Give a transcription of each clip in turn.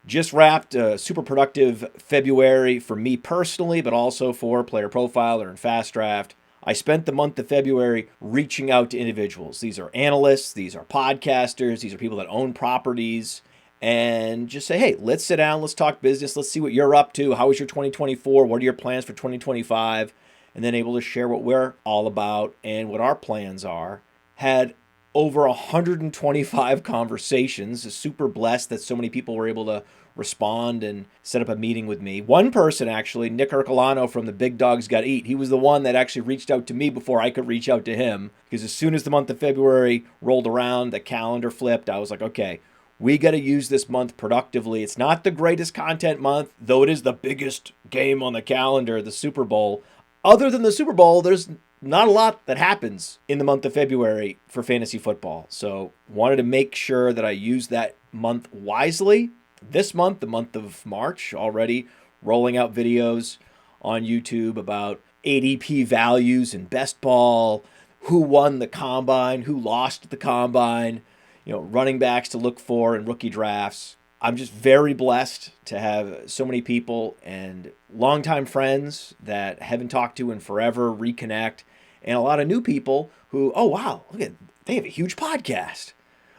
Just wrapped a super productive February for me personally, but also for Player Profiler and FastDraft. I spent the month of February reaching out to individuals. These are analysts, these are podcasters, these are people that own properties, and just say, hey, let's sit down, let's talk business, let's see what you're up to. How was your 2024? What are your plans for 2025? And then able to share what we're all about and what our plans are. Had over 125 conversations. Super blessed that so many people were able to respond and set up a meeting with me. One person, actually, Nick Ercolano from the Big Dogs Gotta Eat, he was the one that actually reached out to me before I could reach out to him. Because as soon as the month of February rolled around, the calendar flipped, I was like, okay, we got to use this month productively. It's not the greatest content month, though it is the biggest game on the calendar, the Super Bowl. Other than the Super Bowl, there's not a lot that happens in the month of February for fantasy football. So wanted to make sure that I use that month wisely. This month, the month of March, already rolling out videos on YouTube about ADP values and best ball, who won the combine, who lost the combine, running backs to look for in rookie drafts. I'm just very blessed to have so many people and longtime friends that I haven't talked to in forever reconnect, and a lot of new people who, oh wow, look at, they have a huge podcast.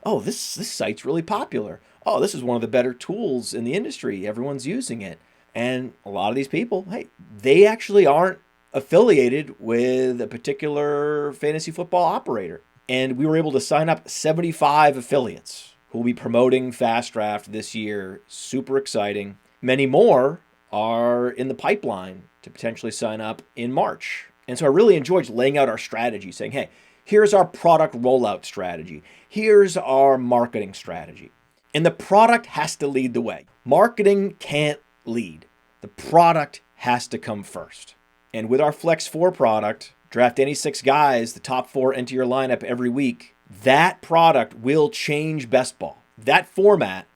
Oh, this site's really popular. Oh, this is one of the better tools in the industry. Everyone's using it. And a lot of these people, hey, they actually aren't affiliated with a particular fantasy football operator. And we were able to sign up 75 affiliates who will be promoting FastDraft this year. Super exciting. Many more are in the pipeline to potentially sign up in March. And so I really enjoyed laying out our strategy, saying, hey, here's our product rollout strategy. Here's our marketing strategy. And the product has to lead the way. Marketing can't lead. The product has to come first. And with our Flex 4 product, draft any 6 guys, the top 4 enter your lineup every week. That product will change best ball. That format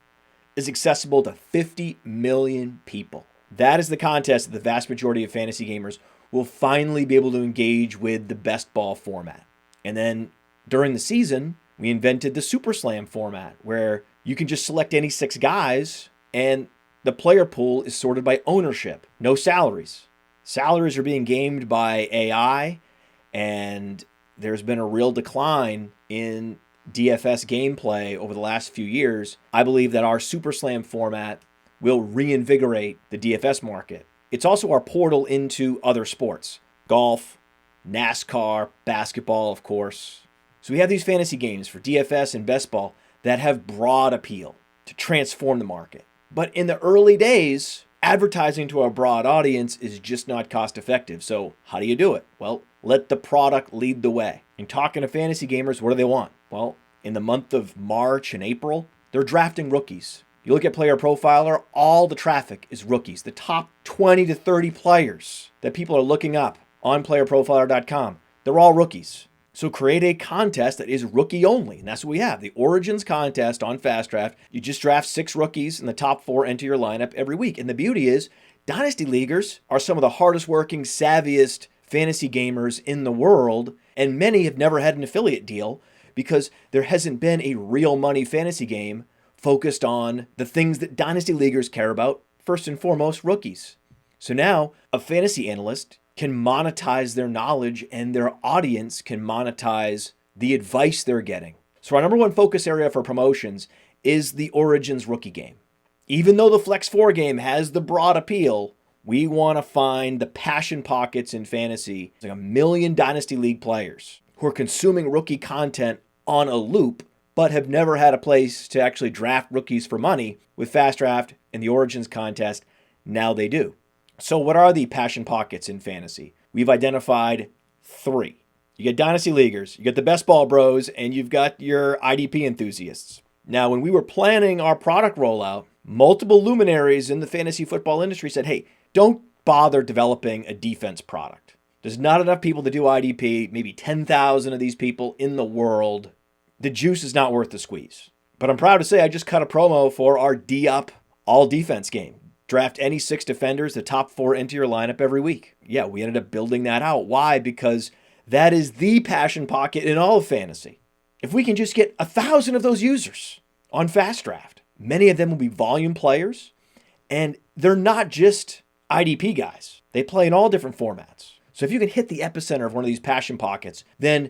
is accessible to 50 million people. That is the contest that the vast majority of fantasy gamers will finally be able to engage with the best ball format. And then during the season, we invented the Super Slam format where you can just select any 6 guys and the player pool is sorted by ownership, no salaries. Salaries are being gamed by AI, and there's been a real decline in DFS gameplay over the last few years. I believe that our Super Slam format will reinvigorate the DFS market. It's also our portal into other sports, golf, NASCAR, basketball, of course. So we have these fantasy games for DFS and best ball that have broad appeal to transform the market. But in the early days, advertising to a broad audience is just not cost effective. So how do you do it? Well, let the product lead the way. And talking to fantasy gamers, what do they want? Well, in the month of March and April, they're drafting rookies. You look at Player Profiler, all the traffic is rookies. The top 20 to 30 players that people are looking up on PlayerProfiler.com, they're all rookies. So create a contest that is rookie only, and that's what we have. The Origins contest on FastDraft. You just draft 6 rookies, and the top 4 enter your lineup every week. And the beauty is, Dynasty Leaguers are some of the hardest working, savviest fantasy gamers in the world, and many have never had an affiliate deal because there hasn't been a real money fantasy game focused on the things that Dynasty Leaguers care about, first and foremost, rookies. So now, a fantasy analyst can monetize their knowledge and their audience can monetize the advice they're getting. So our number one focus area for promotions is the Origins rookie game. Even though the Flex 4 game has the broad appeal, we want to find the passion pockets in fantasy. It's like 1 million Dynasty League players who are consuming rookie content on a loop, but have never had a place to actually draft rookies for money. With FastDraft and the Origins contest, now they do. So what are the passion pockets in fantasy? We've identified 3. You get Dynasty Leaguers, you get the best ball bros, and you've got your IDP enthusiasts. Now, when we were planning our product rollout, multiple luminaries in the fantasy football industry said, hey, don't bother developing a defense product. There's not enough people to do IDP, maybe 10,000 of these people in the world. The juice is not worth the squeeze. But I'm proud to say I just cut a promo for our D-Up all defense game. Draft any 6 defenders, the top 4 enter your lineup every week. Yeah, we ended up building that out. Why? Because that is the passion pocket in all of fantasy. If we can just get 1,000 of those users on FastDraft, Many of them will be volume players, and they're not just IDP guys. They play in all different formats. So if you can hit the epicenter of one of these passion pockets, then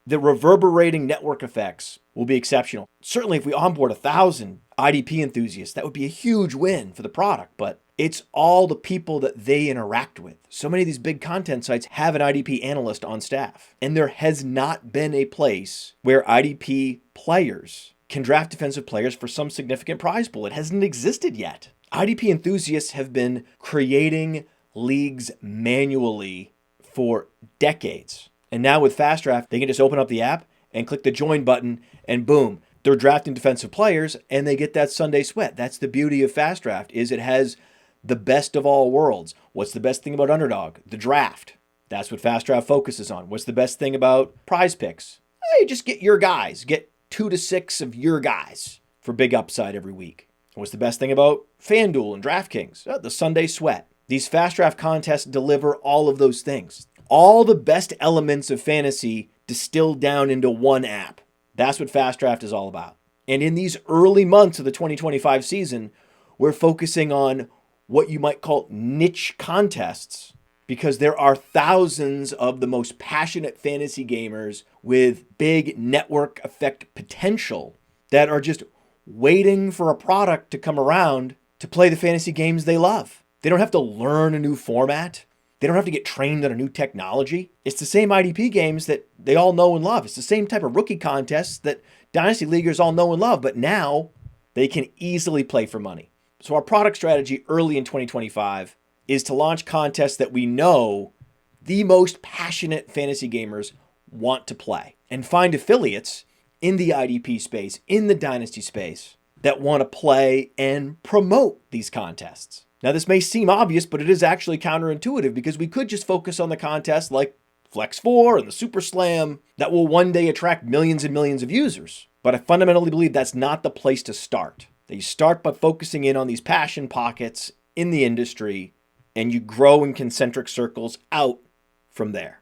the reverberating network effects will be exceptional. Certainly if we onboard 1,000 IDP enthusiasts, that would be a huge win for the product, but it's all the people that they interact with. So many of these big content sites have an IDP analyst on staff, and there has not been a place where IDP players can draft defensive players for some significant prize pool. It hasn't existed yet. IDP enthusiasts have been creating leagues manually for decades. And now with FastDraft, they can just open up the app and click the join button, and boom, they're drafting defensive players and they get that Sunday sweat. That's the beauty of FastDraft, is it has the best of all worlds. What's the best thing about Underdog? The draft. That's what FastDraft focuses on. What's the best thing about Prize Picks? Hey, just get your guys. Get 2 to 6 of your guys for big upside every week. What's the best thing about FanDuel and DraftKings? The Sunday sweat. These FastDraft contests deliver all of those things. All the best elements of fantasy distilled down into one app. That's what FastDraft is all about. And in these early months of the 2025 season, we're focusing on what you might call niche contests, because there are thousands of the most passionate fantasy gamers with big network effect potential that are just waiting for a product to come around to play the fantasy games they love. They don't have to learn a new format. They don't have to get trained on a new technology. It's the same IDP games that they all know and love. It's the same type of rookie contests that Dynasty Leaguers all know and love, but now they can easily play for money. So our product strategy early in 2025 is to launch contests that we know the most passionate fantasy gamers want to play, and find affiliates in the IDP space, in the Dynasty space, that want to play and promote these contests. Now, this may seem obvious, but it is actually counterintuitive, because we could just focus on the contests like Flex 4 and the Super Slam that will one day attract millions and millions of users. But I fundamentally believe that's not the place to start. That you start by focusing in on these passion pockets in the industry, and you grow in concentric circles out from there.